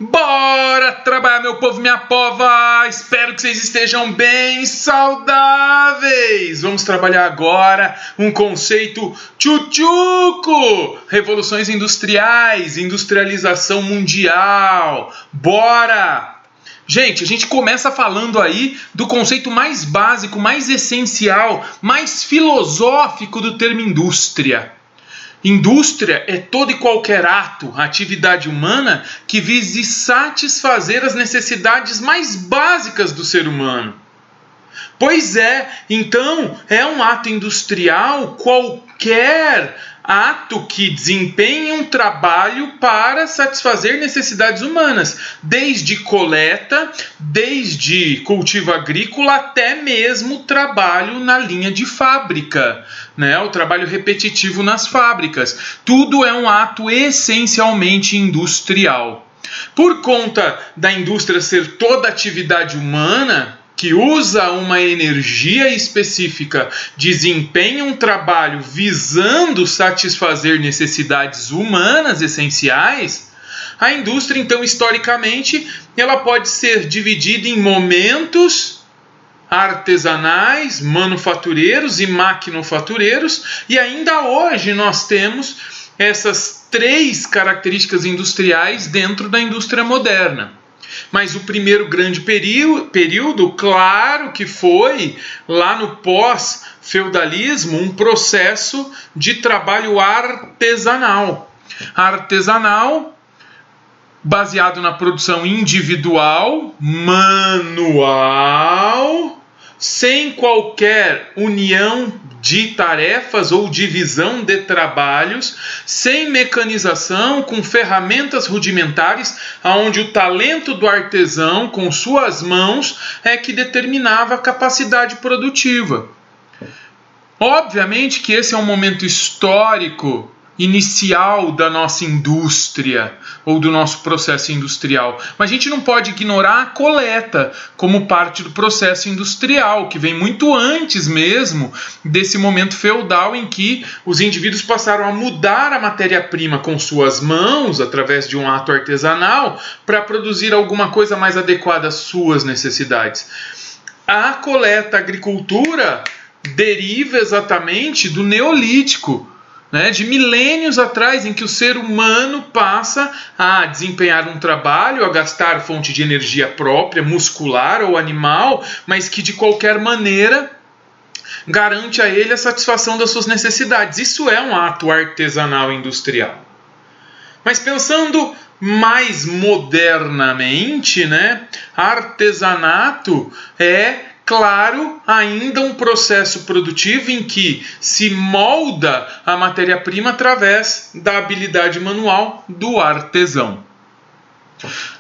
Bora trabalhar, meu povo, minha pova! Espero que vocês estejam bem saudáveis! Vamos trabalhar agora um conceito tchutchuco! Revoluções industriais, industrialização mundial. Bora! Gente, a gente começa falando aí do conceito mais básico, mais essencial, mais filosófico do termo indústria. Indústria é todo e qualquer ato, atividade humana que vise satisfazer as necessidades mais básicas do ser humano. Pois é, então é um ato industrial qualquer ato que desempenhe um trabalho para satisfazer necessidades humanas, desde coleta, desde cultivo agrícola até mesmo trabalho na linha de fábrica, né? O trabalho repetitivo nas fábricas. Tudo é um ato essencialmente industrial. Por conta da indústria ser toda atividade humana, que usa uma energia específica, desempenha um trabalho visando satisfazer necessidades humanas essenciais, a indústria, então, historicamente, ela pode ser dividida em momentos artesanais, manufatureiros e maquinofatureiros, e ainda hoje nós temos essas três características industriais dentro da indústria moderna. Mas o primeiro grande período, claro que foi, lá no pós-feudalismo, um processo de trabalho artesanal. Artesanal, baseado na produção individual, manual, sem qualquer união de tarefas ou divisão de trabalhos, sem mecanização, com ferramentas rudimentares, onde o talento do artesão com suas mãos é que determinava a capacidade produtiva. Obviamente que esse é um momento histórico inicial da nossa indústria ou do nosso processo industrial. Mas a gente não pode ignorar a coleta como parte do processo industrial, que vem muito antes mesmo desse momento feudal em que os indivíduos passaram a mudar a matéria-prima com suas mãos, através de um ato artesanal, para produzir alguma coisa mais adequada às suas necessidades. A coleta, a agricultura, deriva exatamente do Neolítico, de milênios atrás, em que o ser humano passa a desempenhar um trabalho, a gastar fonte de energia própria, muscular ou animal, mas que de qualquer maneira garante a ele a satisfação das suas necessidades. Isso é um ato artesanal industrial. Mas pensando mais modernamente, artesanato é, claro, ainda um processo produtivo em que se molda a matéria-prima através da habilidade manual do artesão.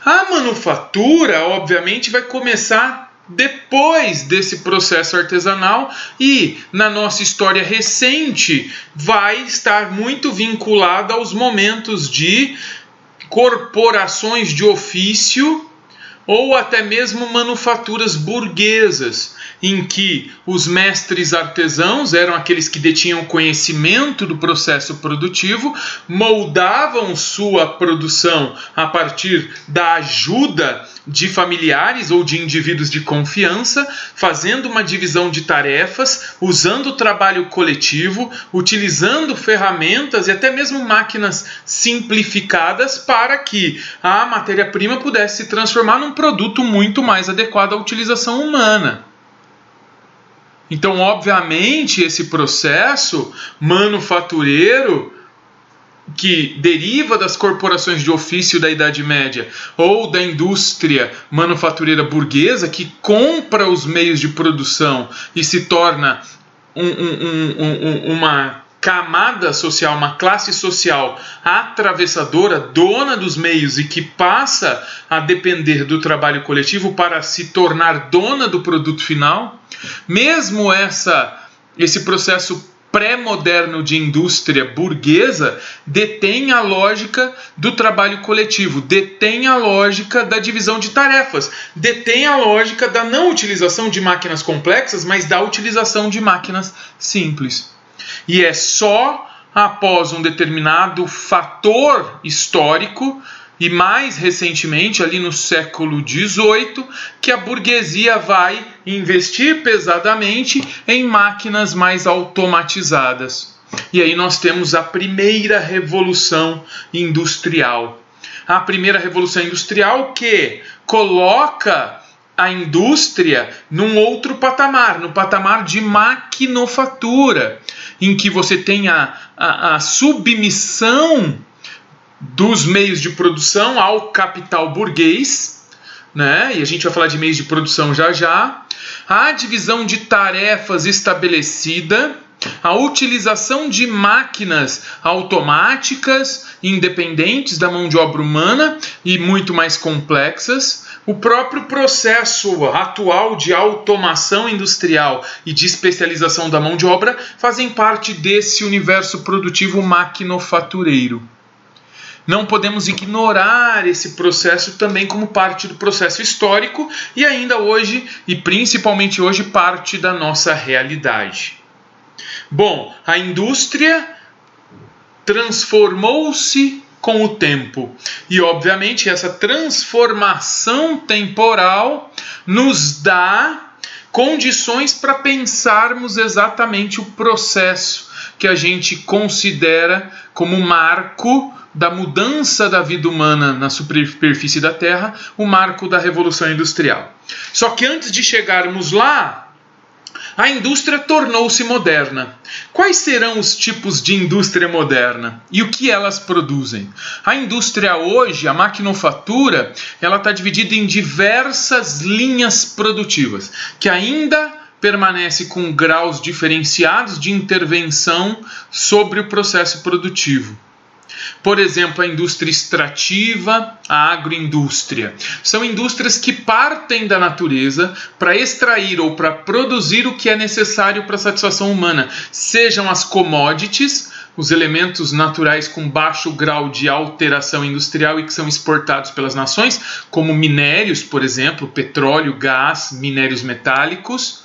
A manufatura, obviamente, vai começar depois desse processo artesanal e, na nossa história recente, vai estar muito vinculada aos momentos de corporações de ofício ou até mesmo manufaturas burguesas, em que os mestres artesãos eram aqueles que detinham conhecimento do processo produtivo, moldavam sua produção a partir da ajuda de familiares ou de indivíduos de confiança, fazendo uma divisão de tarefas, usando o trabalho coletivo, utilizando ferramentas e até mesmo máquinas simplificadas para que a matéria-prima pudesse se transformar num produto muito mais adequado à utilização humana. Então, obviamente, esse processo manufatureiro que deriva das corporações de ofício da Idade Média ou da indústria manufatureira burguesa, que compra os meios de produção e se torna uma camada social, uma classe social atravessadora, dona dos meios e que passa a depender do trabalho coletivo para se tornar dona do produto final, mesmo esse processo pré-moderno de indústria burguesa detém a lógica do trabalho coletivo, detém a lógica da divisão de tarefas, detém a lógica da não utilização de máquinas complexas, mas da utilização de máquinas simples. E é só após um determinado fator histórico e mais recentemente, ali no século XVIII, que a burguesia vai investir pesadamente em máquinas mais automatizadas. E aí nós temos a primeira revolução industrial. A primeira revolução industrial que coloca a indústria num outro patamar, no patamar de maquinofatura, em que você tem a submissão dos meios de produção ao capital burguês, né? E a gente vai falar de meios de produção já já, a divisão de tarefas estabelecida, a utilização de máquinas automáticas, independentes da mão de obra humana e muito mais complexas. O próprio processo atual de automação industrial e de especialização da mão de obra fazem parte desse universo produtivo maquinofatureiro. Não podemos ignorar esse processo também como parte do processo histórico e ainda hoje, e principalmente hoje, parte da nossa realidade. Bom, a indústria transformou-se com o tempo. E, obviamente, essa transformação temporal nos dá condições para pensarmos exatamente o processo que a gente considera como marco da mudança da vida humana na superfície da Terra, o marco da Revolução Industrial. Só que antes de chegarmos lá, a indústria tornou-se moderna. Quais serão os tipos de indústria moderna e o que elas produzem? A indústria hoje, a maquinofatura, ela está dividida em diversas linhas produtivas, que ainda permanece com graus diferenciados de intervenção sobre o processo produtivo. Por exemplo, a indústria extrativa, a agroindústria. São indústrias que partem da natureza para extrair ou para produzir o que é necessário para a satisfação humana. Sejam as commodities, os elementos naturais com baixo grau de alteração industrial e que são exportados pelas nações, como minérios, por exemplo, petróleo, gás, minérios metálicos,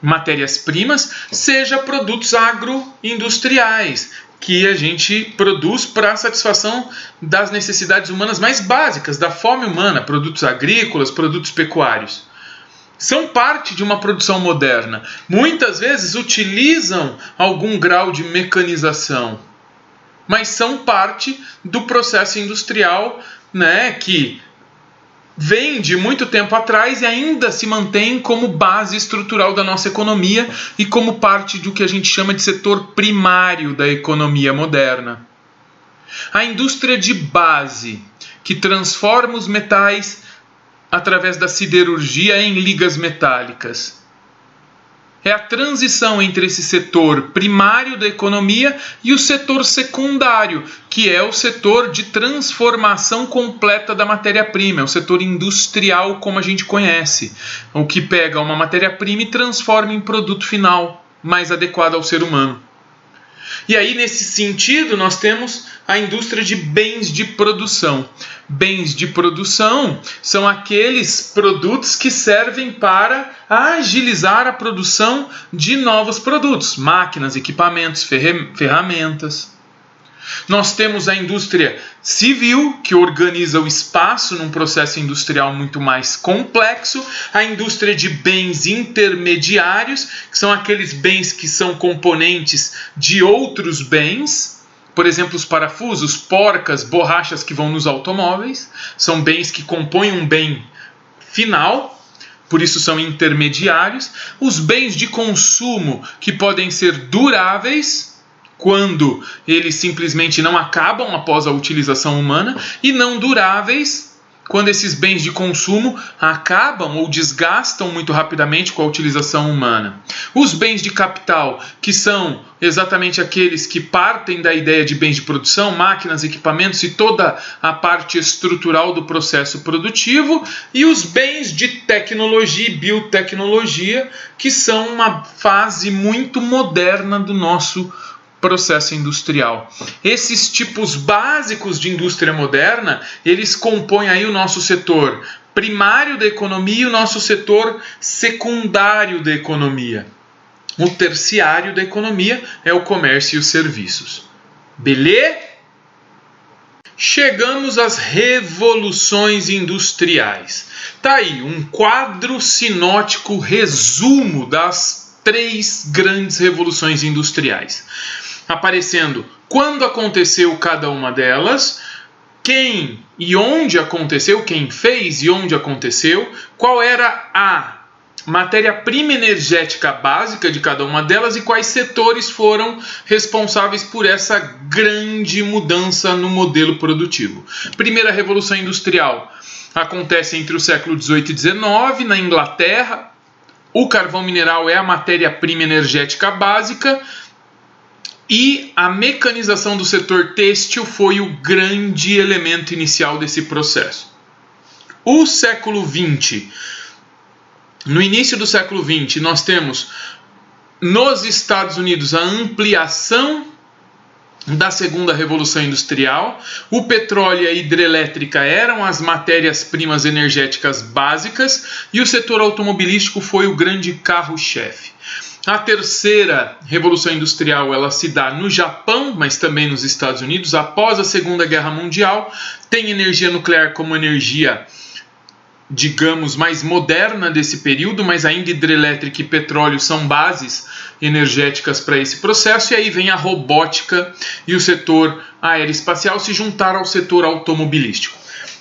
matérias-primas, seja produtos agroindustriais, que a gente produz para a satisfação das necessidades humanas mais básicas, da fome humana, produtos agrícolas, produtos pecuários. São parte de uma produção moderna. Muitas vezes utilizam algum grau de mecanização, mas são parte do processo industrial, né, que vem de muito tempo atrás e ainda se mantém como base estrutural da nossa economia e como parte do que a gente chama de setor primário da economia moderna. A indústria de base, que transforma os metais através da siderurgia em ligas metálicas. É a transição entre esse setor primário da economia e o setor secundário, que é o setor de transformação completa da matéria-prima, é o setor industrial como a gente conhece, o que pega uma matéria-prima e transforma em produto final mais adequado ao ser humano. E aí, nesse sentido, nós temos a indústria de bens de produção. Bens de produção são aqueles produtos que servem para agilizar a produção de novos produtos, máquinas, equipamentos, ferramentas. Nós temos a indústria civil, que organiza o espaço num processo industrial muito mais complexo. A indústria de bens intermediários, que são aqueles bens que são componentes de outros bens. Por exemplo, os parafusos, porcas, borrachas que vão nos automóveis. São bens que compõem um bem final, por isso são intermediários. Os bens de consumo, que podem ser duráveis, quando eles simplesmente não acabam após a utilização humana, e não duráveis, quando esses bens de consumo acabam ou desgastam muito rapidamente com a utilização humana. Os bens de capital, que são exatamente aqueles que partem da ideia de bens de produção, máquinas, equipamentos e toda a parte estrutural do processo produtivo, e os bens de tecnologia e biotecnologia, que são uma fase muito moderna do nosso processo industrial. Esses tipos básicos de indústria moderna, eles compõem aí o nosso setor primário da economia e o nosso setor secundário da economia. O terciário da economia é o comércio e os serviços. Beleza? chegamos às revoluções industriais. Tá aí um quadro sinótico resumo das 3 grandes revoluções industriais, aparecendo quando aconteceu cada uma delas, quem e onde aconteceu, quem fez e onde aconteceu, qual era a matéria-prima energética básica de cada uma delas e quais setores foram responsáveis por essa grande mudança no modelo produtivo. Primeira Revolução Industrial acontece entre o século XVIII e XIX, na Inglaterra. O carvão mineral é a matéria-prima energética básica e a mecanização do setor têxtil foi o grande elemento inicial desse processo. O século XX. No início do século XX, nós temos nos Estados Unidos a ampliação da segunda Revolução Industrial. O petróleo e a hidrelétrica eram as matérias-primas energéticas básicas e o setor automobilístico foi o grande carro-chefe. A terceira Revolução Industrial ela se dá no Japão, mas também nos Estados Unidos, após a Segunda Guerra Mundial. Tem energia nuclear como energia, digamos, mais moderna desse período, mas ainda hidrelétrica e petróleo são bases energéticas para esse processo, e aí vem a robótica e o setor aeroespacial se juntar ao setor automobilístico.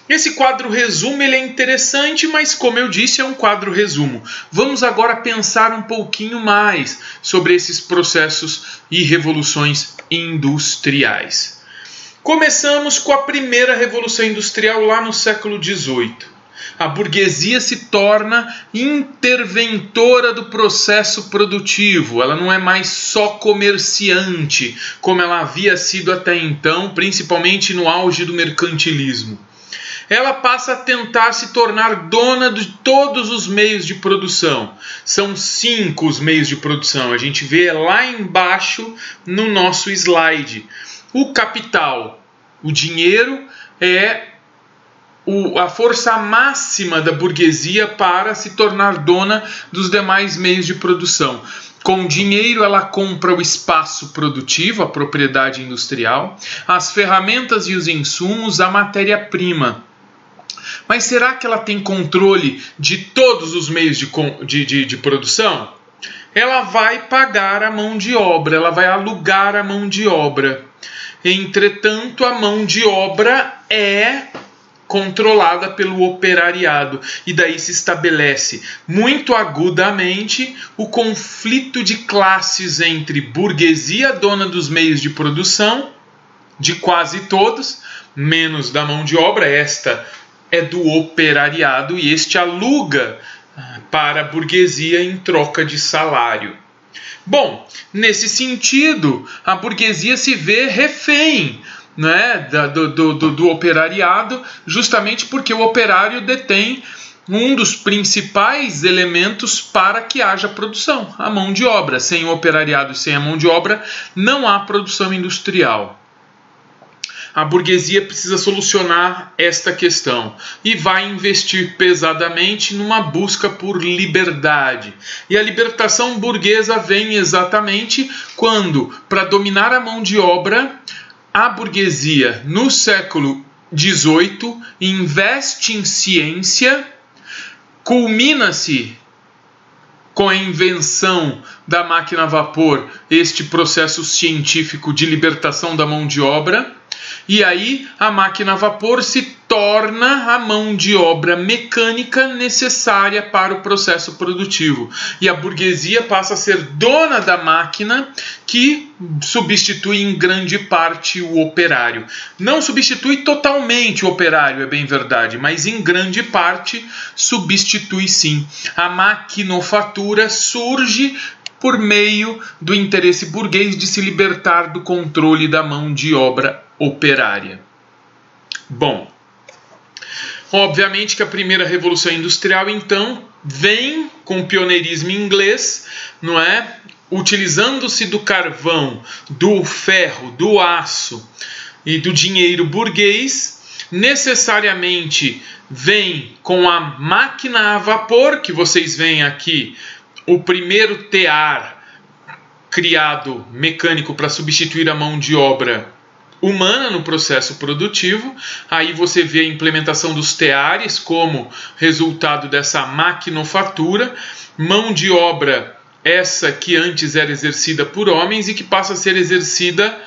Esse quadro resumo ele é interessante, mas como eu disse, é um quadro resumo. Vamos agora pensar um pouquinho mais sobre esses processos e revoluções industriais. Começamos com a primeira Revolução Industrial lá no século XVIII. A burguesia se torna interventora do processo produtivo. Ela não é mais só comerciante, como ela havia sido até então, principalmente no auge do mercantilismo. Ela passa a tentar se tornar dona de todos os meios de produção. São 5 os meios de produção. A gente vê lá embaixo no nosso slide. O capital, o dinheiro, é a força máxima da burguesia para se tornar dona dos demais meios de produção. Com dinheiro ela compra o espaço produtivo, a propriedade industrial, as ferramentas e os insumos, a matéria-prima. Mas será que ela tem controle de todos os meios de produção? Ela vai pagar a mão de obra, ela vai alugar a mão de obra. Entretanto, a mão de obra é controlada pelo operariado, e daí se estabelece muito agudamente o conflito de classes entre burguesia, dona dos meios de produção, de quase todos, menos da mão de obra, esta é do operariado, e este aluga para a burguesia em troca de salário. Bom, nesse sentido, a burguesia se vê refém, né, do operariado, justamente porque o operário detém um dos principais elementos para que haja produção, a mão de obra. Sem o operariado e sem a mão de obra, não há produção industrial. A burguesia precisa solucionar esta questão e vai investir pesadamente numa busca por liberdade. E a libertação burguesa vem exatamente quando, para dominar a mão de obra, a burguesia, no século XVIII, investe em ciência, culmina-se com a invenção da máquina a vapor, este processo científico de libertação da mão de obra, e aí a máquina a vapor se torna a mão de obra mecânica necessária para o processo produtivo. E a burguesia passa a ser dona da máquina, que substitui em grande parte o operário. Não substitui totalmente o operário, é bem verdade, mas em grande parte substitui sim. A maquinofatura surge por meio do interesse burguês de se libertar do controle da mão de obra operária. Bom, obviamente que a primeira Revolução Industrial, então, vem com o pioneirismo inglês, não é? Utilizando-se do carvão, do ferro, do aço e do dinheiro burguês, necessariamente vem com a máquina a vapor, que vocês veem aqui, o primeiro tear criado mecânico para substituir a mão de obra humana no processo produtivo. Aí você vê a implementação dos teares como resultado dessa maquinofatura, mão de obra essa que antes era exercida por homens e que passa a ser exercida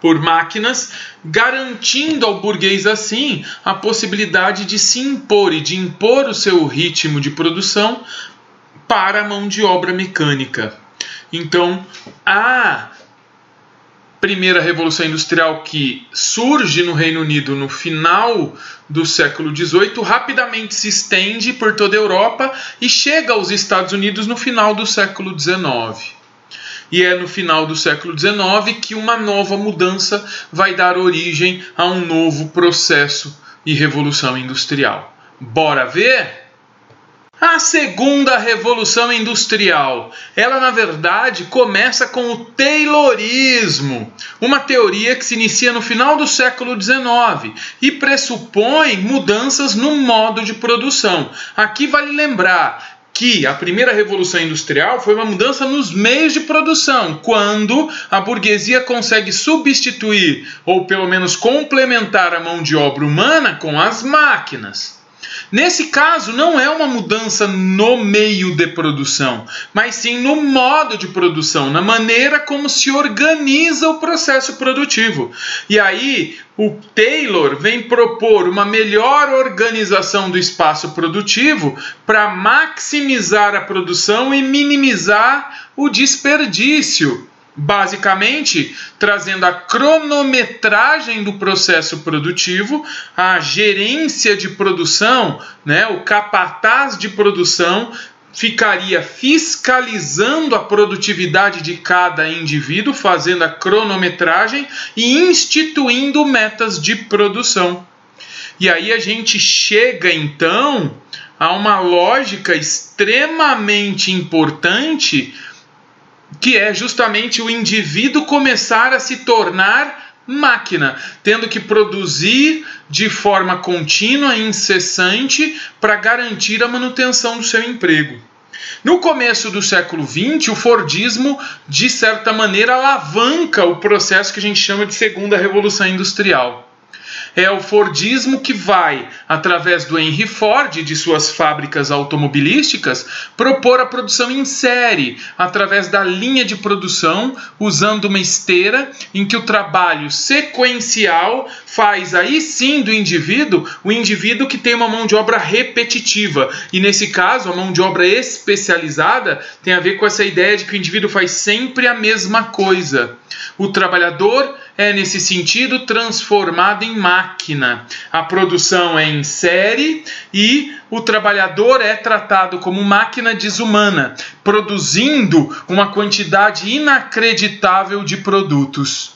por máquinas, garantindo ao burguês assim a possibilidade de se impor e de impor o seu ritmo de produção para a mão de obra mecânica. Então, a primeira Revolução Industrial, que surge no Reino Unido no final do século XVIII, rapidamente se estende por toda a Europa e chega aos Estados Unidos no final do século XIX. E é no final do século XIX que uma nova mudança vai dar origem a um novo processo e revolução industrial. Bora ver? A segunda Revolução Industrial, ela na verdade começa com o Taylorismo, uma teoria que se inicia no final do século XIX e pressupõe mudanças no modo de produção. Aqui vale lembrar que a primeira Revolução Industrial foi uma mudança nos meios de produção, quando a burguesia consegue substituir, ou pelo menos complementar a mão de obra humana com as máquinas. Nesse caso, não é uma mudança no meio de produção, mas sim no modo de produção, na maneira como se organiza o processo produtivo. E aí, o Taylor vem propor uma melhor organização do espaço produtivo para maximizar a produção e minimizar o desperdício. Basicamente, trazendo a cronometragem do processo produtivo, a gerência de produção, o capataz de produção ficaria fiscalizando a produtividade de cada indivíduo, fazendo a cronometragem e instituindo metas de produção. E aí a gente chega então a uma lógica extremamente importante, que é justamente o indivíduo começar a se tornar máquina, tendo que produzir de forma contínua e incessante para garantir a manutenção do seu emprego. No começo do século XX, o Fordismo, de certa maneira, alavanca o processo que a gente chama de Segunda Revolução Industrial. É o Fordismo que vai, através do Henry Ford e de suas fábricas automobilísticas, propor a produção em série, através da linha de produção, usando uma esteira em que o trabalho sequencial faz aí sim do indivíduo o indivíduo que tem uma mão de obra repetitiva. E nesse caso, a mão de obra especializada tem a ver com essa ideia de que o indivíduo faz sempre a mesma coisa. O trabalhador é, nesse sentido, transformado em máquina. A produção é em série e o trabalhador é tratado como máquina desumana, produzindo uma quantidade inacreditável de produtos.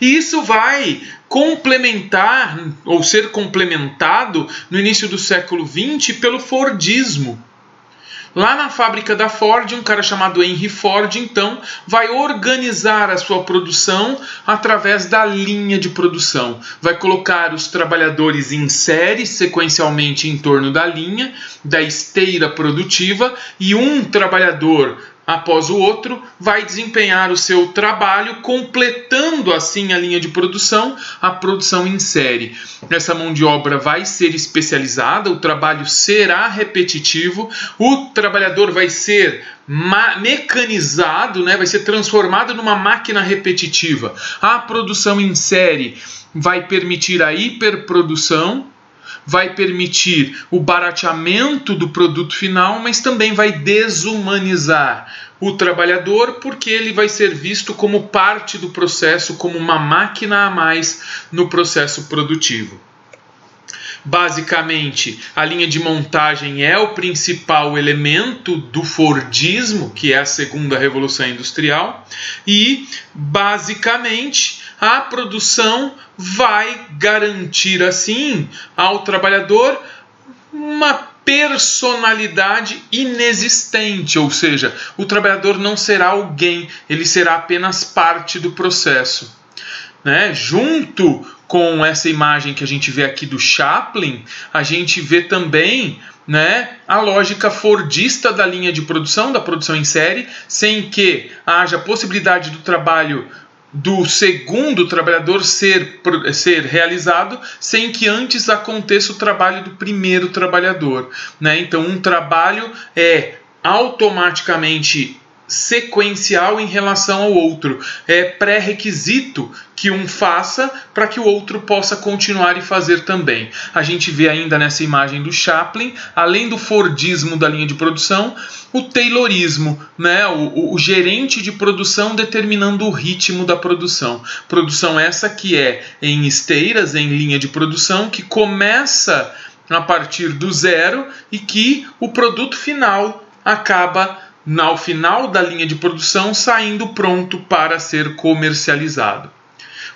E isso vai complementar, ou ser complementado, no início do século XX, pelo Fordismo. Lá na fábrica da Ford, um cara chamado Henry Ford, então, vai organizar a sua produção através da linha de produção. Vai colocar os trabalhadores em série, sequencialmente em torno da linha, da esteira produtiva, e um trabalhador após o outro, vai desempenhar o seu trabalho, completando assim a linha de produção, a produção em série. Essa mão de obra vai ser especializada, o trabalho será repetitivo, o trabalhador vai ser mecanizado, vai ser transformado numa máquina repetitiva. A produção em série vai permitir a hiperprodução, vai permitir o barateamento do produto final, mas também vai desumanizar o trabalhador, porque ele vai ser visto como parte do processo, como uma máquina a mais no processo produtivo. Basicamente, a linha de montagem é o principal elemento do Fordismo, que é a segunda Revolução Industrial, e, basicamente, a produção vai garantir, assim, ao trabalhador uma personalidade inexistente, ou seja, o trabalhador não será alguém, ele será apenas parte do processo. Junto com essa imagem que a gente vê aqui do Chaplin, a gente vê também a lógica fordista da linha de produção, da produção em série, sem que haja possibilidade do trabalho do segundo trabalhador ser realizado sem que antes aconteça o trabalho do primeiro trabalhador, né? Então, um trabalho é automaticamente sequencial em relação ao outro. É pré-requisito que um faça para que o outro possa continuar e fazer também. A gente vê ainda nessa imagem do Chaplin, além do Fordismo da linha de produção, o Taylorismo, né? O gerente de produção determinando o ritmo da produção. Produção essa que é em esteiras, em linha de produção, que começa a partir do zero e que o produto final acaba ao final da linha de produção saindo pronto para ser comercializado.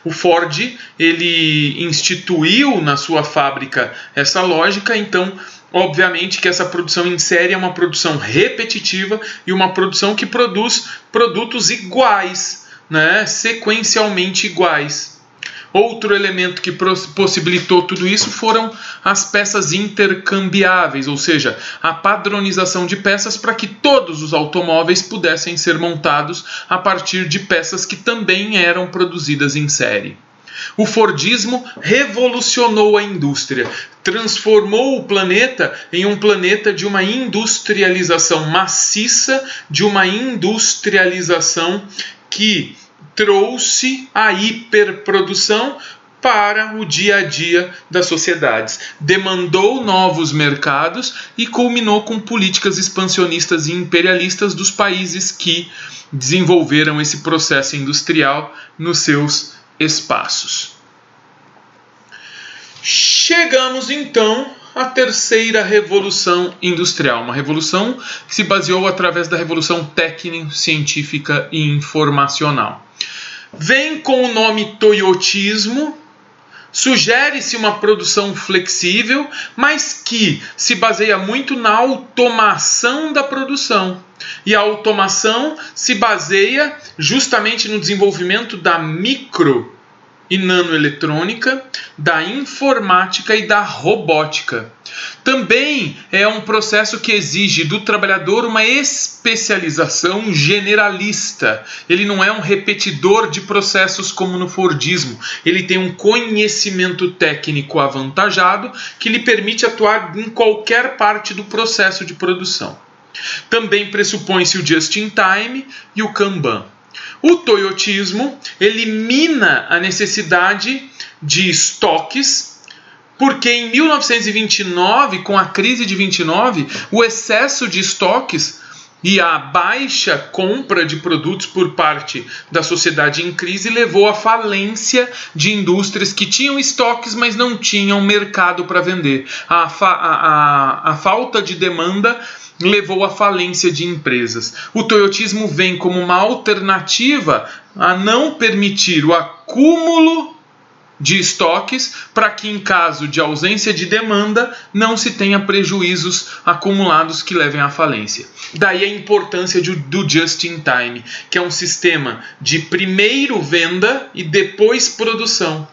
O Ford, ele instituiu na sua fábrica essa lógica, então obviamente que essa produção em série é uma produção repetitiva e uma produção que produz produtos iguais, né, sequencialmente iguais. Outro elemento que possibilitou tudo isso foram as peças intercambiáveis, ou seja, a padronização de peças para que todos os automóveis pudessem ser montados a partir de peças que também eram produzidas em série. O Fordismo revolucionou a indústria, transformou o planeta em um planeta de uma industrialização maciça, de uma industrialização que trouxe a hiperprodução para o dia a dia das sociedades, demandou novos mercados e culminou com políticas expansionistas e imperialistas dos países que desenvolveram esse processo industrial nos seus espaços. Chegamos então à terceira revolução industrial, uma revolução que se baseou através da revolução técnico-científica e informacional. Vem com o nome Toyotismo, sugere-se uma produção flexível, mas que se baseia muito na automação da produção. E a automação se baseia justamente no desenvolvimento da micro e nanoeletrônica, da informática e da robótica. Também é um processo que exige do trabalhador uma especialização generalista. Ele não é um repetidor de processos como no Fordismo. Ele tem um conhecimento técnico avantajado que lhe permite atuar em qualquer parte do processo de produção. Também pressupõe-se o just-in-time e o Kanban. O Toyotismo elimina a necessidade de estoques, porque em 1929, com a crise de 29, o excesso de estoques e a baixa compra de produtos por parte da sociedade em crise levou à falência de indústrias que tinham estoques, mas não tinham mercado para vender. A falta de demanda levou à falência de empresas. O toyotismo vem como uma alternativa a não permitir o acúmulo de estoques para que, em caso de ausência de demanda, não se tenha prejuízos acumulados que levem à falência. Daí a importância do just-in-time, que é um sistema de primeiro venda e depois produção.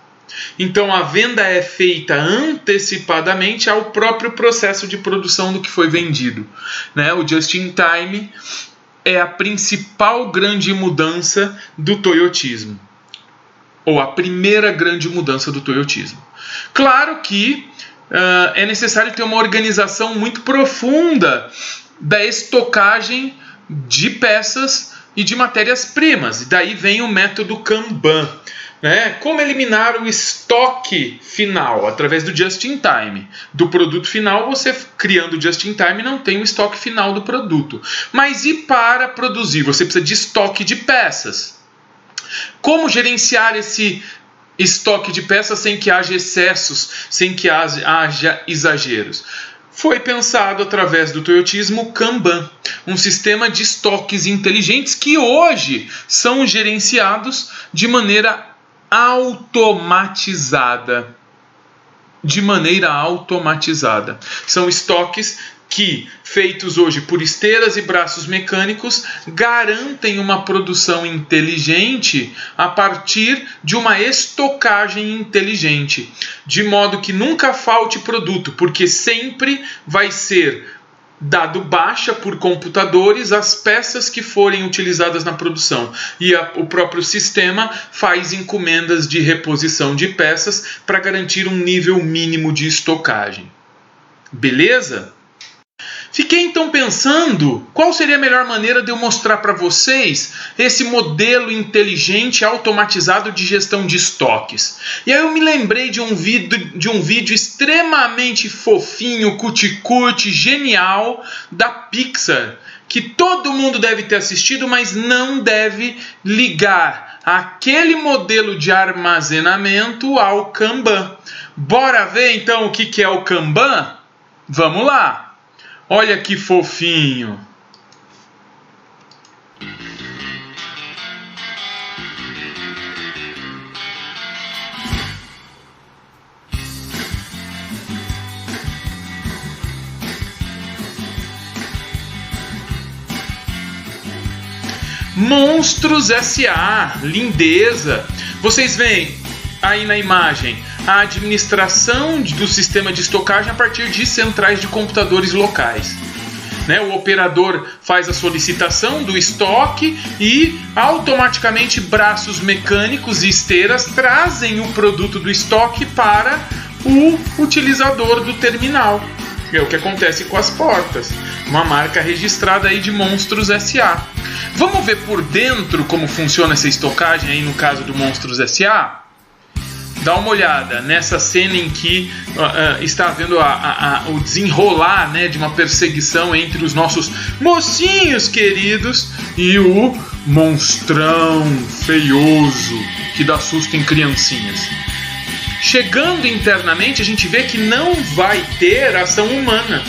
Então a venda é feita antecipadamente ao próprio processo de produção do que foi vendido, né? O just-in-time é a principal grande mudança do toyotismo, ou a primeira grande mudança do toyotismo. Claro que é necessário ter uma organização muito profunda da estocagem de peças e de matérias-primas, e daí vem o método Kanban. Como eliminar o estoque final através do just-in-time. Do produto final, você criando o just-in-time não tem o estoque final do produto. Mas e para produzir? Você precisa de estoque de peças. Como gerenciar esse estoque de peças sem que haja excessos, sem que haja exageros? Foi pensado através do toyotismo Kanban, um sistema de estoques inteligentes que hoje são gerenciados de maneira automatizada. São estoques que, feitos hoje por esteiras e braços mecânicos, garantem uma produção inteligente a partir de uma estocagem inteligente, de modo que nunca falte produto, porque sempre vai ser dado baixa por computadores as peças que forem utilizadas na produção. E o próprio sistema faz encomendas de reposição de peças para garantir um nível mínimo de estocagem. Beleza? Fiquei então pensando qual seria a melhor maneira de eu mostrar para vocês esse modelo inteligente automatizado de gestão de estoques. E aí eu me lembrei de um vídeo extremamente fofinho, cuti-cuti, genial da Pixar, que todo mundo deve ter assistido, mas não deve ligar aquele modelo de armazenamento ao Kanban. Bora ver então o que é o Kanban? Vamos lá! Olha que fofinho! Monstros S.A. Lindeza! Vocês veem aí na imagem a administração do sistema de estocagem a partir de centrais de computadores locais. O operador faz a solicitação do estoque e automaticamente braços mecânicos e esteiras trazem o produto do estoque para o utilizador do terminal. É o que acontece com as portas. Uma marca registrada aí de Monstros S.A. Vamos ver por dentro como funciona essa estocagem aí no caso do Monstros S.A.? Dá uma olhada nessa cena em que está havendo o desenrolar, de uma perseguição entre os nossos mocinhos queridos e o monstrão feioso que dá susto em criancinhas. Chegando internamente, a gente vê que não vai ter ação humana.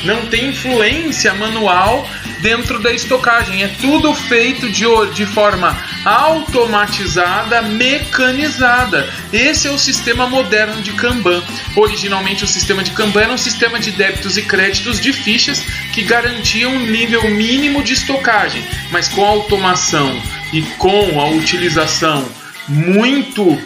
Não tem influência manual dentro da estocagem. É tudo feito de forma automatizada, mecanizada. Esse é o sistema moderno de Kanban. Originalmente o sistema de Kanban era um sistema de débitos e créditos de fichas que garantiam um nível mínimo de estocagem. Mas com a automação e com a utilização muito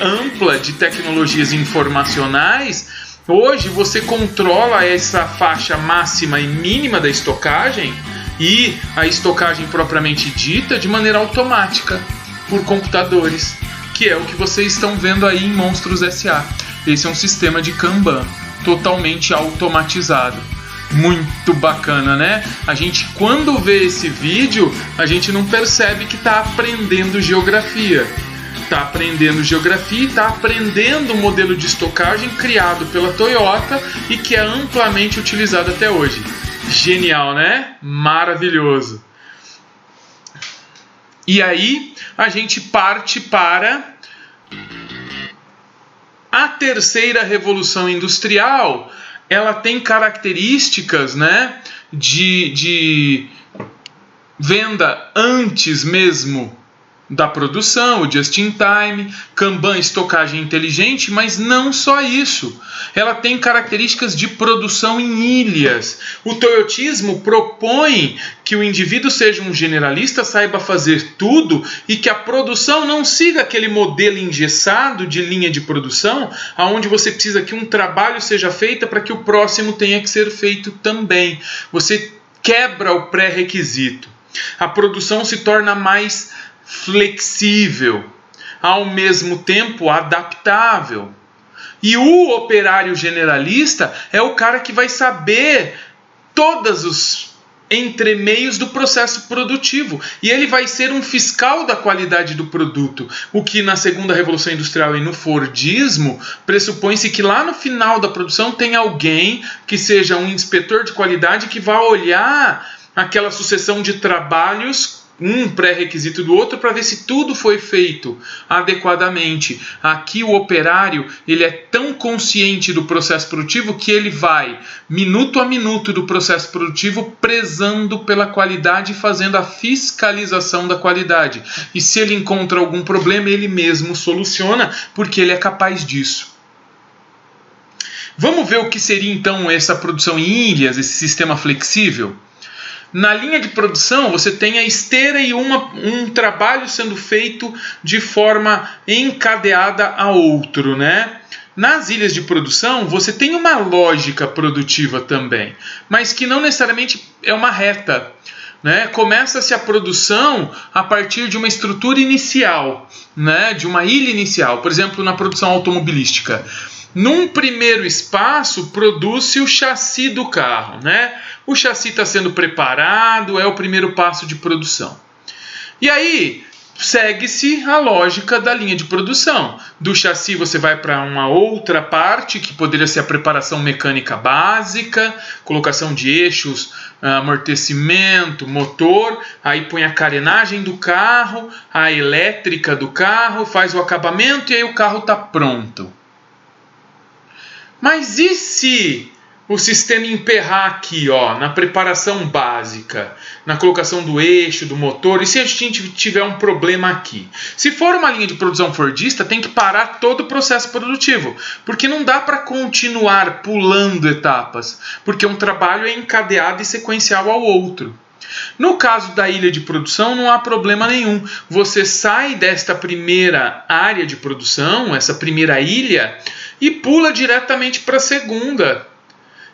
ampla de tecnologias informacionais, hoje você controla essa faixa máxima e mínima da estocagem e a estocagem propriamente dita de maneira automática por computadores, que é o que vocês estão vendo aí em Monstros S.A. Esse é um sistema de Kanban totalmente automatizado. Muito bacana, né? A gente, quando vê esse vídeo, a gente não percebe que está aprendendo geografia. Está aprendendo geografia e está aprendendo um modelo de estocagem criado pela Toyota e que é amplamente utilizado até hoje. Genial, né? Maravilhoso. E aí a gente parte para a terceira revolução industrial. Ela tem características, de venda antes mesmo da produção, o just in time, Kanban, estocagem inteligente, mas não só isso. Ela tem características de produção em ilhas. O toyotismo propõe que o indivíduo seja um generalista, saiba fazer tudo e que a produção não siga aquele modelo engessado de linha de produção, onde você precisa que um trabalho seja feito para que o próximo tenha que ser feito também. Você quebra o pré-requisito. A produção se torna mais flexível, ao mesmo tempo adaptável. E o operário generalista é o cara que vai saber todos os entremeios do processo produtivo. E ele vai ser um fiscal da qualidade do produto. O que na segunda revolução industrial e no Fordismo pressupõe-se que lá no final da produção tem alguém que seja um inspetor de qualidade que vai olhar aquela sucessão de trabalhos, um pré-requisito do outro, para ver se tudo foi feito adequadamente. Aqui o operário ele é tão consciente do processo produtivo que ele vai, minuto a minuto do processo produtivo, prezando pela qualidade e fazendo a fiscalização da qualidade. E se ele encontra algum problema, ele mesmo soluciona, porque ele é capaz disso. Vamos ver o que seria então essa produção em ilhas, esse sistema flexível? Na linha de produção, você tem a esteira e um trabalho sendo feito de forma encadeada a outro, Nas ilhas de produção, você tem uma lógica produtiva também, mas que não necessariamente é uma reta. Né? Começa-se a produção a partir de uma estrutura inicial, né? De uma ilha inicial, por exemplo, na produção automobilística. Num primeiro espaço, produz-se o chassi do carro. Né? O chassi está sendo preparado, é o primeiro passo de produção. E aí, segue-se a lógica da linha de produção. Do chassi você vai para uma outra parte, que poderia ser a preparação mecânica básica, colocação de eixos, amortecimento, motor, aí põe a carenagem do carro, a elétrica do carro, faz o acabamento e aí o carro está pronto. Mas e se o sistema emperrar aqui, na preparação básica, na colocação do eixo, do motor, e se a gente tiver um problema aqui? Se for uma linha de produção fordista, tem que parar todo o processo produtivo, porque não dá para continuar pulando etapas, porque um trabalho é encadeado e sequencial ao outro. No caso da ilha de produção, não há problema nenhum. Você sai desta primeira área de produção, essa primeira ilha, e pula diretamente para a segunda.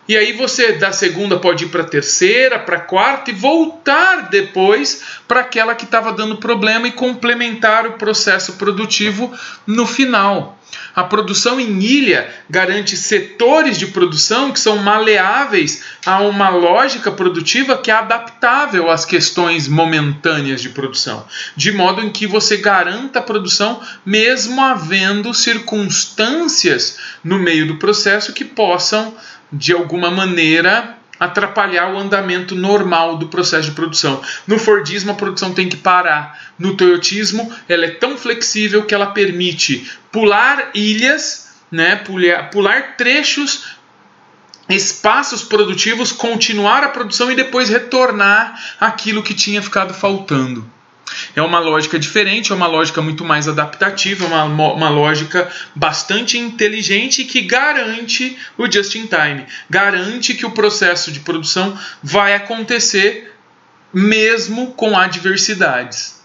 E aí você da segunda pode ir para a terceira, para a quarta e voltar depois para aquela que estava dando problema e complementar o processo produtivo no final. A produção em ilha garante setores de produção que são maleáveis a uma lógica produtiva que é adaptável às questões momentâneas de produção, de modo em que você garanta a produção mesmo havendo circunstâncias no meio do processo que possam de alguma maneira atrapalhar o andamento normal do processo de produção. No Fordismo, a produção tem que parar. No Toyotismo, ela é tão flexível que ela permite pular ilhas, né, pular trechos, espaços produtivos, continuar a produção e depois retornar aquilo que tinha ficado faltando. É uma lógica diferente, é uma lógica muito mais adaptativa, uma lógica bastante inteligente que garante o just-in-time, garante que o processo de produção vai acontecer mesmo com adversidades.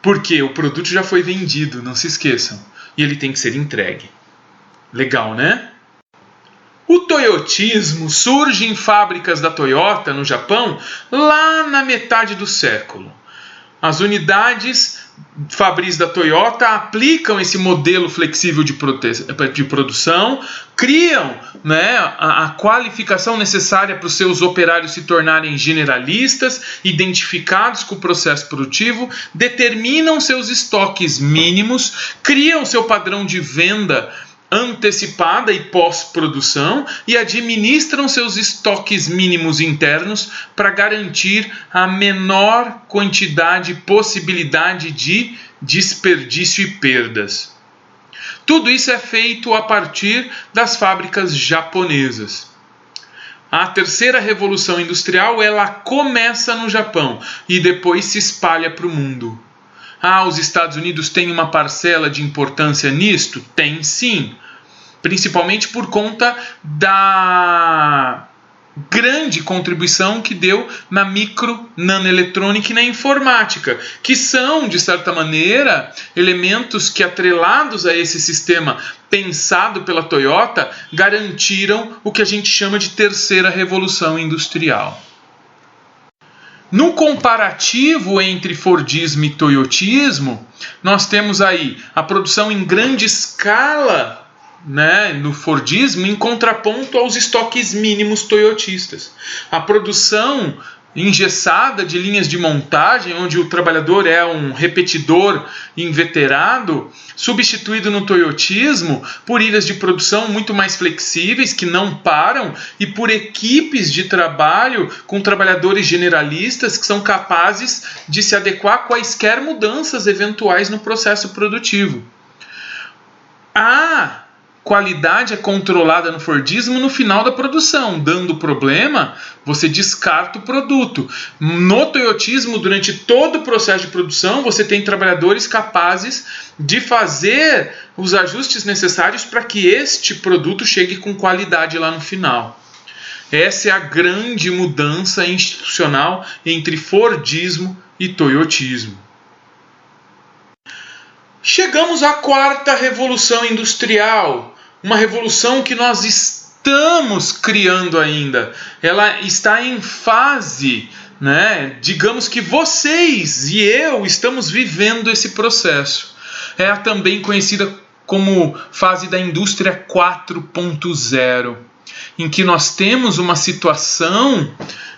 Porque o produto já foi vendido, não se esqueçam, e ele tem que ser entregue. Legal, né? O toyotismo surge em fábricas da Toyota, no Japão, lá na metade do século. As unidades fabris da Toyota aplicam esse modelo flexível de produção, criam, né, a qualificação necessária para os seus operários se tornarem generalistas, identificados com o processo produtivo, determinam seus estoques mínimos, criam seu padrão de venda antecipada e pós-produção e administram seus estoques mínimos internos para garantir a menor quantidade e possibilidade de desperdício e perdas. Tudo isso é feito a partir das fábricas japonesas. A terceira revolução industrial, ela começa no Japão e depois se espalha para o mundo. Os Estados Unidos têm uma parcela de importância nisto? Tem sim. Principalmente por conta da grande contribuição que deu na nanoeletrônica e na informática, que são, de certa maneira, elementos que, atrelados a esse sistema pensado pela Toyota, garantiram o que a gente chama de terceira revolução industrial. No comparativo entre Fordismo e Toyotismo, nós temos aí a produção em grande escala, né, no Fordismo, em contraponto aos estoques mínimos toyotistas. A produção engessada de linhas de montagem, onde o trabalhador é um repetidor inveterado, substituído no toyotismo por ilhas de produção muito mais flexíveis, que não param, e por equipes de trabalho com trabalhadores generalistas que são capazes de se adequar a quaisquer mudanças eventuais no processo produtivo. A qualidade é controlada no Fordismo no final da produção. Dando problema, você descarta o produto. No Toyotismo, durante todo o processo de produção, você tem trabalhadores capazes de fazer os ajustes necessários para que este produto chegue com qualidade lá no final. Essa é a grande mudança institucional entre Fordismo e Toyotismo. Chegamos à quarta revolução industrial, uma revolução que nós estamos criando ainda. Ela está em fase, né? Digamos que vocês e eu estamos vivendo esse processo. É a também conhecida como fase da indústria 4.0, em que nós temos uma situação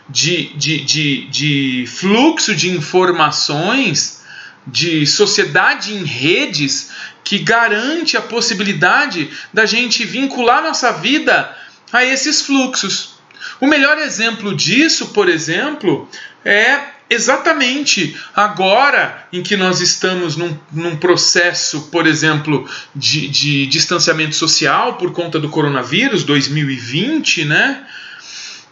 de fluxo de informações, de sociedade em redes, que garante a possibilidade da gente vincular nossa vida a esses fluxos. O melhor exemplo disso, por exemplo, é exatamente agora em que nós estamos num processo, por exemplo, de distanciamento social por conta do coronavírus 2020, né?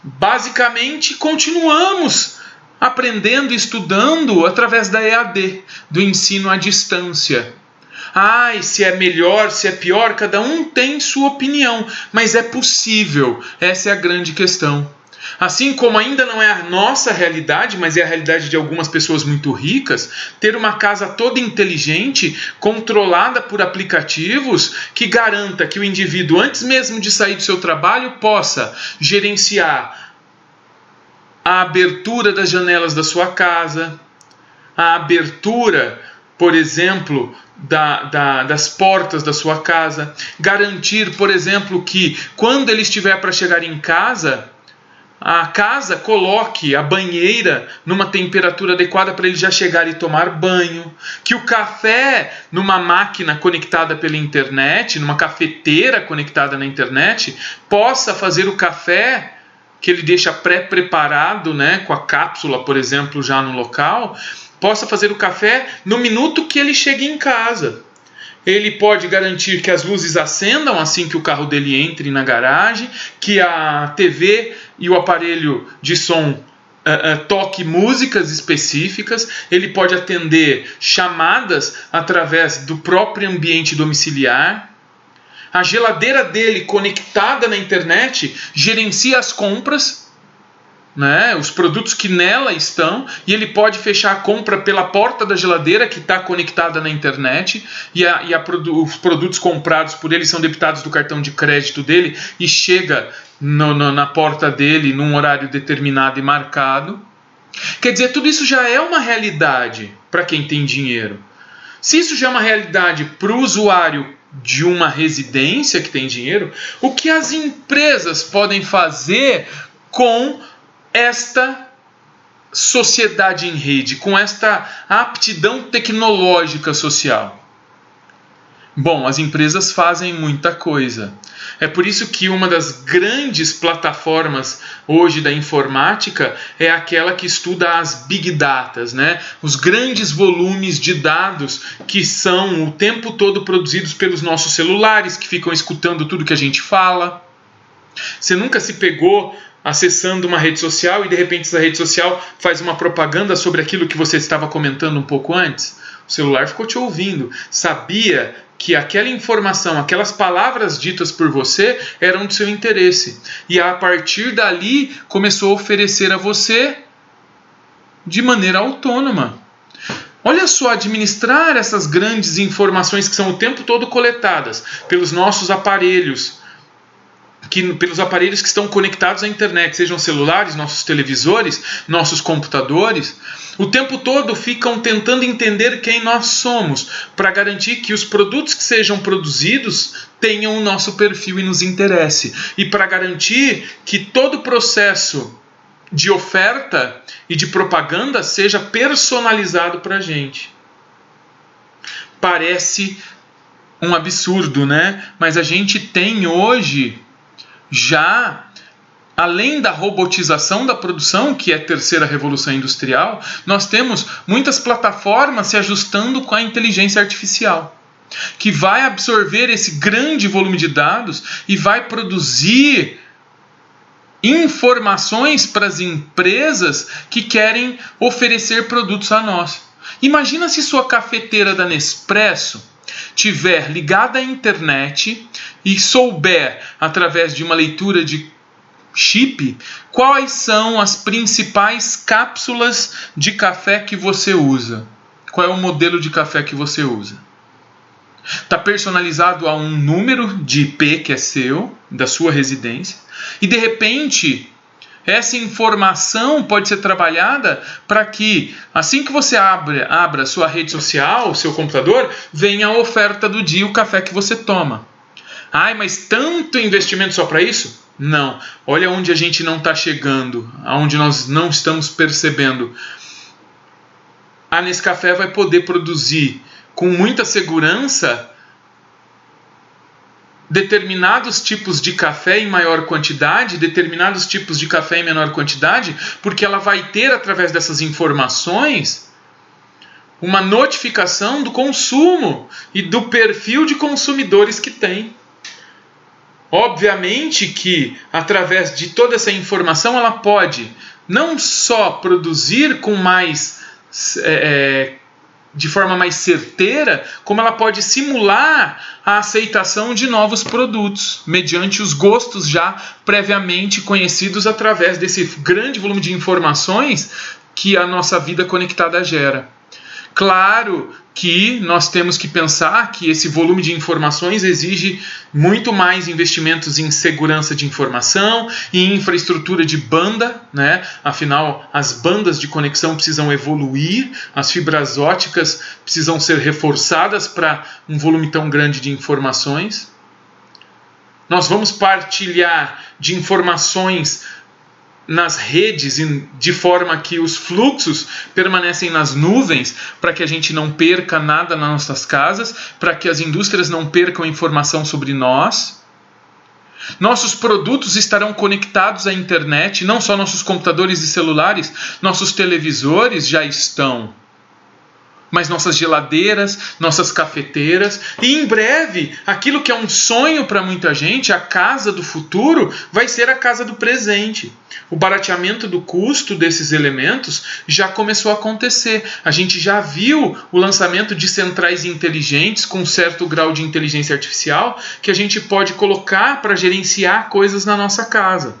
Basicamente, continuamos aprendendo e estudando através da EAD, do ensino à distância. Se é melhor, se é pior, cada um tem sua opinião, mas é possível, essa é a grande questão. Assim como ainda não é a nossa realidade, mas é a realidade de algumas pessoas muito ricas, ter uma casa toda inteligente, controlada por aplicativos, que garanta que o indivíduo, antes mesmo de sair do seu trabalho, possa gerenciar a abertura das janelas da sua casa, a abertura, por exemplo, das portas da sua casa, garantir, por exemplo, que quando ele estiver para chegar em casa, a casa coloque a banheira numa temperatura adequada para ele já chegar e tomar banho, que o café numa máquina conectada pela internet, numa cafeteira conectada na internet, possa fazer o café que ele deixa pré-preparado, né, com a cápsula, por exemplo, já no local, possa fazer o café no minuto que ele chega em casa. Ele pode garantir que as luzes acendam assim que o carro dele entre na garagem, que a TV e o aparelho de som toque músicas específicas. Ele pode atender chamadas através do próprio ambiente domiciliar. A geladeira dele conectada na internet gerencia as compras, né, os produtos que nela estão, e ele pode fechar a compra pela porta da geladeira que está conectada na internet, os produtos comprados por ele são debitados do cartão de crédito dele e chega na porta dele num horário determinado e marcado. Quer dizer, tudo isso já é uma realidade para quem tem dinheiro. Se isso já é uma realidade para o usuário de uma residência que tem dinheiro, o que as empresas podem fazer com esta sociedade em rede, com esta aptidão tecnológica social? Bom, as empresas fazem muita coisa. É por isso que uma das grandes plataformas hoje da informática é aquela que estuda as Big Datas, né? Os grandes volumes de dados que são o tempo todo produzidos pelos nossos celulares, que ficam escutando tudo que a gente fala. Você nunca se pegou acessando uma rede social e de repente essa rede social faz uma propaganda sobre aquilo que você estava comentando um pouco antes? O celular ficou te ouvindo, sabia que aquela informação, aquelas palavras ditas por você eram do seu interesse, e a partir dali começou a oferecer a você de maneira autônoma. Olha só, administrar essas grandes informações que são o tempo todo coletadas pelos nossos aparelhos, pelos aparelhos que estão conectados à internet, sejam celulares, nossos televisores, nossos computadores, o tempo todo ficam tentando entender quem nós somos, para garantir que os produtos que sejam produzidos tenham o nosso perfil e nos interesse, e para garantir que todo o processo de oferta e de propaganda seja personalizado para a gente. Parece um absurdo, né? Mas a gente tem hoje já, além da robotização da produção, que é a terceira revolução industrial, nós temos muitas plataformas se ajustando com a inteligência artificial, que vai absorver esse grande volume de dados e vai produzir informações para as empresas que querem oferecer produtos a nós. Imagina se sua cafeteira da Nespresso tiver ligada à internet e souber, através de uma leitura de chip, quais são as principais cápsulas de café que você usa. Qual é o modelo de café que você usa. Está personalizado a um número de IP que é seu, da sua residência, e de repente essa informação pode ser trabalhada para que, assim que você abra sua rede social, seu computador, venha a oferta do dia, o café que você toma. Ai, mas tanto investimento só para isso? Não. Olha onde a gente não está chegando, aonde nós não estamos percebendo. A Nescafé vai poder produzir com muita segurança determinados tipos de café em maior quantidade, determinados tipos de café em menor quantidade, porque ela vai ter, através dessas informações, uma notificação do consumo e do perfil de consumidores que tem. Obviamente que, através de toda essa informação, ela pode não só produzir com mais de forma mais certeira, como ela pode simular a aceitação de novos produtos, mediante os gostos já previamente conhecidos através desse grande volume de informações que a nossa vida conectada gera. Claro que nós temos que pensar que esse volume de informações exige muito mais investimentos em segurança de informação e em infraestrutura de banda, né? Afinal, as bandas de conexão precisam evoluir, as fibras óticas precisam ser reforçadas para um volume tão grande de informações. Nós vamos partilhar de informações nas redes, de forma que os fluxos permanecem nas nuvens, para que a gente não perca nada nas nossas casas, para que as indústrias não percam informação sobre nós. Nossos produtos estarão conectados à internet, não só nossos computadores e celulares, nossos televisores já estão, mas nossas geladeiras, nossas cafeteiras, e em breve, aquilo que é um sonho para muita gente, a casa do futuro, vai ser a casa do presente. O barateamento do custo desses elementos já começou a acontecer. A gente já viu o lançamento de centrais inteligentes com certo grau de inteligência artificial que a gente pode colocar para gerenciar coisas na nossa casa.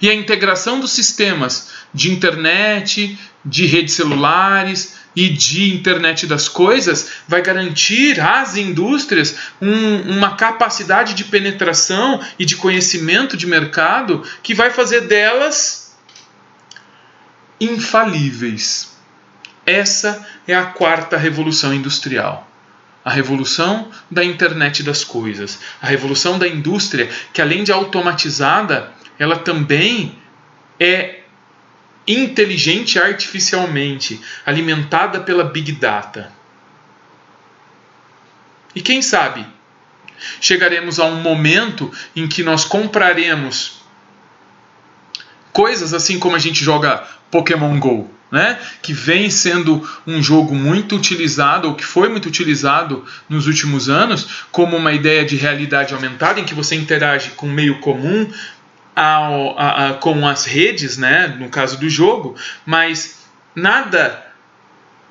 E a integração dos sistemas de internet, de redes celulares e de internet das coisas vai garantir às indústrias uma capacidade de penetração e de conhecimento de mercado que vai fazer delas infalíveis. Essa é a quarta revolução industrial. A revolução da internet das coisas. A revolução da indústria, que além de automatizada, ela também é inteligente artificialmente, alimentada pela Big Data. E quem sabe, chegaremos a um momento em que nós compraremos coisas assim como a gente joga Pokémon Go, né? Que vem sendo um jogo muito utilizado, ou que foi muito utilizado nos últimos anos, como uma ideia de realidade aumentada, em que você interage com o meio comum, com as redes, né, no caso do jogo, mas nada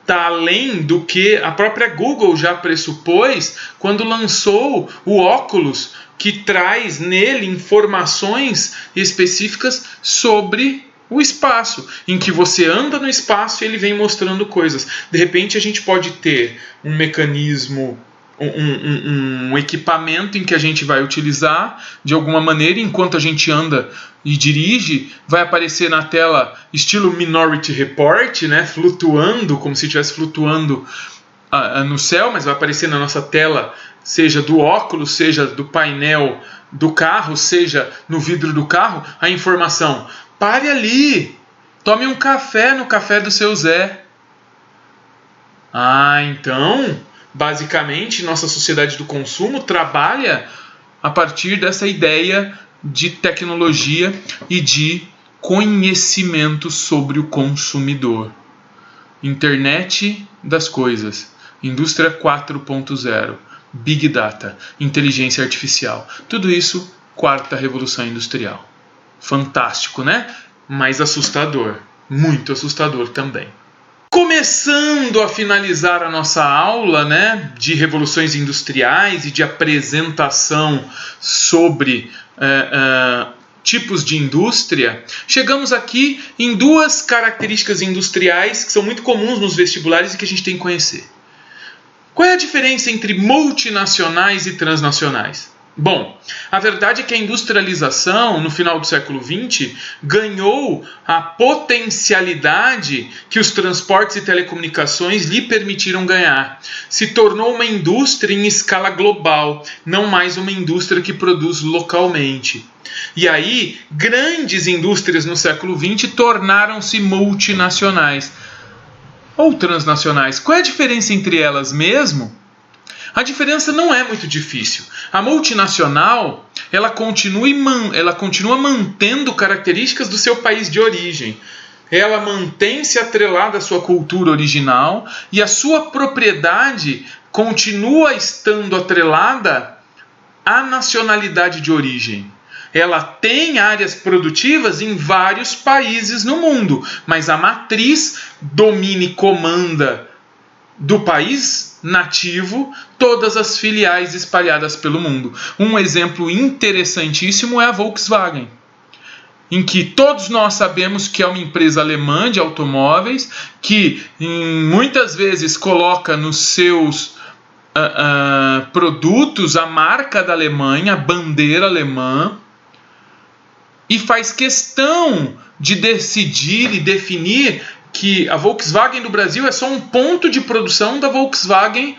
está além do que a própria Google já pressupôs quando lançou o óculos, que traz nele informações específicas sobre o espaço, em que você anda no espaço e ele vem mostrando coisas. De repente a gente pode ter um mecanismo, um equipamento em que a gente vai utilizar de alguma maneira, enquanto a gente anda e dirige, vai aparecer na tela estilo Minority Report, né, flutuando, como se estivesse flutuando no céu, mas vai aparecer na nossa tela, seja do óculos, seja do painel do carro, seja no vidro do carro, a informação: pare ali, tome um café no café do seu Zé. Então, basicamente, nossa sociedade do consumo trabalha a partir dessa ideia de tecnologia e de conhecimento sobre o consumidor. Internet das coisas, indústria 4.0, Big Data, inteligência artificial. Tudo isso, quarta revolução industrial. Fantástico, né? Mas assustador. Muito assustador também. Começando a finalizar a nossa aula, né, de revoluções industriais e de apresentação sobre tipos de indústria, chegamos aqui em duas características industriais que são muito comuns nos vestibulares e que a gente tem que conhecer. Qual é a diferença entre multinacionais e transnacionais? Bom, a verdade é que a industrialização, no final do século XX, ganhou a potencialidade que os transportes e telecomunicações lhe permitiram ganhar. Se tornou uma indústria em escala global, não mais uma indústria que produz localmente. E aí, grandes indústrias no século XX tornaram-se multinacionais ou transnacionais. Qual é a diferença entre elas mesmo? A diferença não é muito difícil. A multinacional, ela continua mantendo características do seu país de origem. Ela mantém-se atrelada à sua cultura original e a sua propriedade continua estando atrelada à nacionalidade de origem. Ela tem áreas produtivas em vários países no mundo, mas a matriz domina e comanda do país nativo todas as filiais espalhadas pelo mundo. Um exemplo interessantíssimo é a Volkswagen, em que todos nós sabemos que é uma empresa alemã de automóveis que muitas vezes coloca nos seus produtos a marca da Alemanha, a bandeira alemã, e faz questão de decidir e definir que a Volkswagen do Brasil é só um ponto de produção da Volkswagen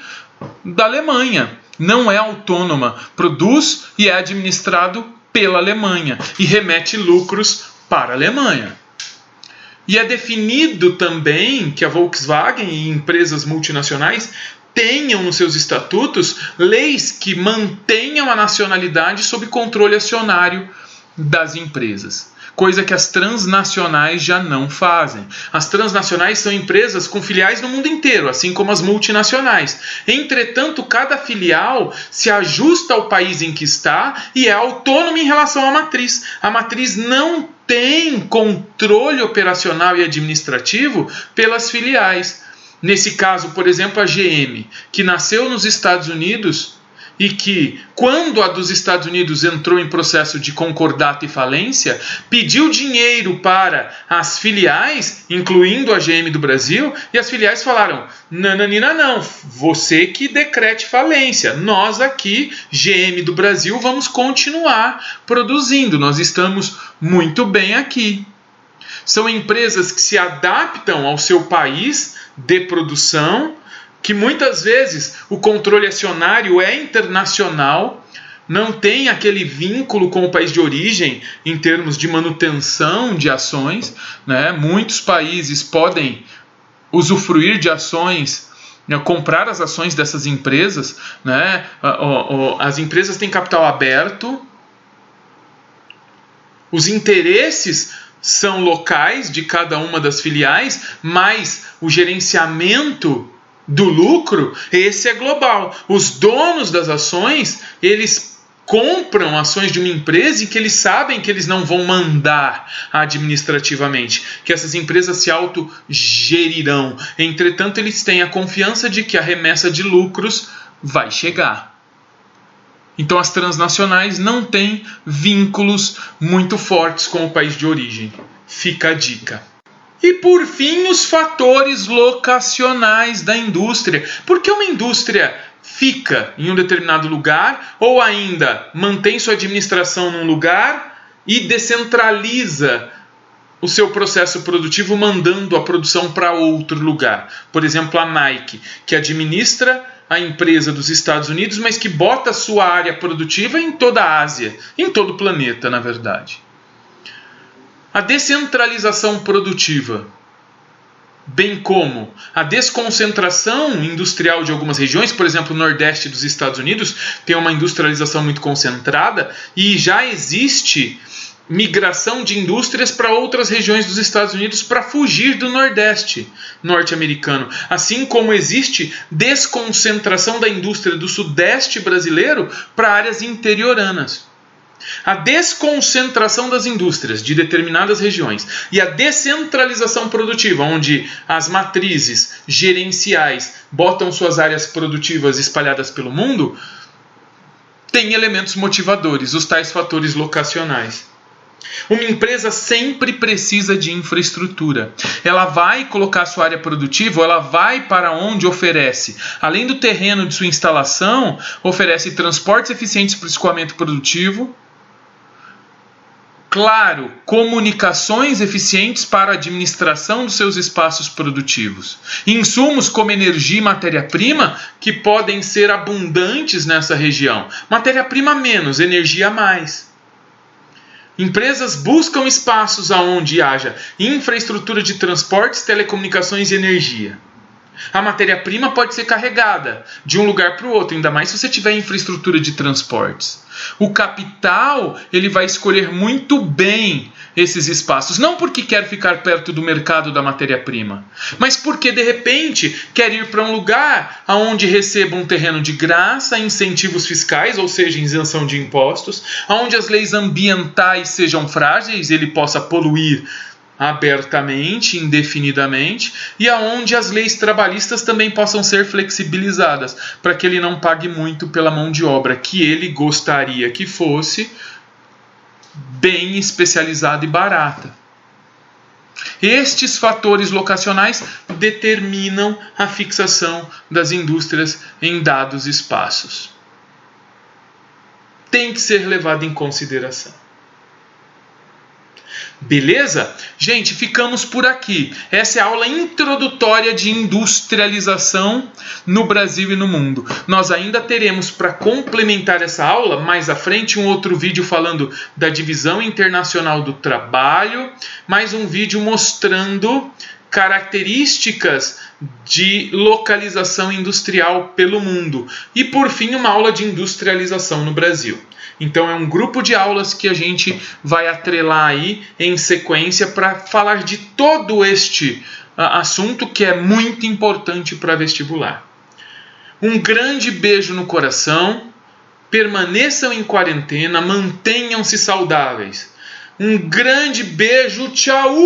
da Alemanha. Não é autônoma, produz e é administrado pela Alemanha e remete lucros para a Alemanha. E é definido também que a Volkswagen e empresas multinacionais tenham nos seus estatutos leis que mantenham a nacionalidade sob controle acionário das empresas. Coisa que as transnacionais já não fazem. As transnacionais são empresas com filiais no mundo inteiro, assim como as multinacionais. Entretanto, cada filial se ajusta ao país em que está e é autônoma em relação à matriz. A matriz não tem controle operacional e administrativo pelas filiais. Nesse caso, por exemplo, a GM, que nasceu nos Estados Unidos e que, quando a dos Estados Unidos entrou em processo de concordato e falência, pediu dinheiro para as filiais, incluindo a GM do Brasil, e as filiais falaram: nananina não, você que decrete falência, nós aqui, GM do Brasil, vamos continuar produzindo, nós estamos muito bem aqui. São empresas que se adaptam ao seu país de produção, que muitas vezes o controle acionário é internacional, não tem aquele vínculo com o país de origem em termos de manutenção de ações, né? Muitos países podem usufruir de ações, né? Comprar as ações dessas empresas, né? As empresas têm capital aberto, os interesses são locais de cada uma das filiais, mas o gerenciamento do lucro, esse é global. Os donos das ações, eles compram ações de uma empresa em que eles sabem que eles não vão mandar administrativamente, que essas empresas se autogerirão. Entretanto, eles têm a confiança de que a remessa de lucros vai chegar. Então, as transnacionais não têm vínculos muito fortes com o país de origem. Fica a dica. E, por fim, os fatores locacionais da indústria. Por que uma indústria fica em um determinado lugar ou ainda mantém sua administração num lugar e descentraliza o seu processo produtivo mandando a produção para outro lugar? Por exemplo, a Nike, que administra a empresa dos Estados Unidos, mas que bota a sua área produtiva em toda a Ásia, em todo o planeta, na verdade. A descentralização produtiva, bem como a desconcentração industrial de algumas regiões, por exemplo, o Nordeste dos Estados Unidos tem uma industrialização muito concentrada e já existe migração de indústrias para outras regiões dos Estados Unidos para fugir do Nordeste norte-americano. Assim como existe desconcentração da indústria do Sudeste brasileiro para áreas interioranas. A desconcentração das indústrias de determinadas regiões e a descentralização produtiva, onde as matrizes gerenciais botam suas áreas produtivas espalhadas pelo mundo, tem elementos motivadores, os tais fatores locacionais. Uma empresa sempre precisa de infraestrutura. Ela vai colocar sua área produtiva, ela vai para onde oferece, além do terreno de sua instalação, oferece transportes eficientes para o escoamento produtivo, claro, comunicações eficientes para a administração dos seus espaços produtivos. Insumos como energia e matéria-prima que podem ser abundantes nessa região. Matéria-prima menos, energia mais. Empresas buscam espaços onde haja infraestrutura de transportes, telecomunicações e energia. A matéria-prima pode ser carregada de um lugar para o outro, ainda mais se você tiver infraestrutura de transportes. O capital, ele vai escolher muito bem esses espaços, não porque quer ficar perto do mercado da matéria-prima, mas porque de repente quer ir para um lugar onde receba um terreno de graça, incentivos fiscais, ou seja, isenção de impostos, onde as leis ambientais sejam frágeis, ele possa poluir abertamente, indefinidamente, e aonde as leis trabalhistas também possam ser flexibilizadas, para que ele não pague muito pela mão de obra que ele gostaria que fosse bem especializada e barata. Estes fatores locacionais determinam a fixação das indústrias em dados espaços. Tem que ser levado em consideração. Beleza? Gente, ficamos por aqui. Essa é a aula introdutória de industrialização no Brasil e no mundo. Nós ainda teremos, para complementar essa aula, mais à frente, um outro vídeo falando da divisão internacional do trabalho, mais um vídeo mostrando características de localização industrial pelo mundo. E, por fim, uma aula de industrialização no Brasil. Então é um grupo de aulas que a gente vai atrelar aí em sequência para falar de todo este assunto que é muito importante para vestibular. Um grande beijo no coração, permaneçam em quarentena, mantenham-se saudáveis. Um grande beijo, tchau!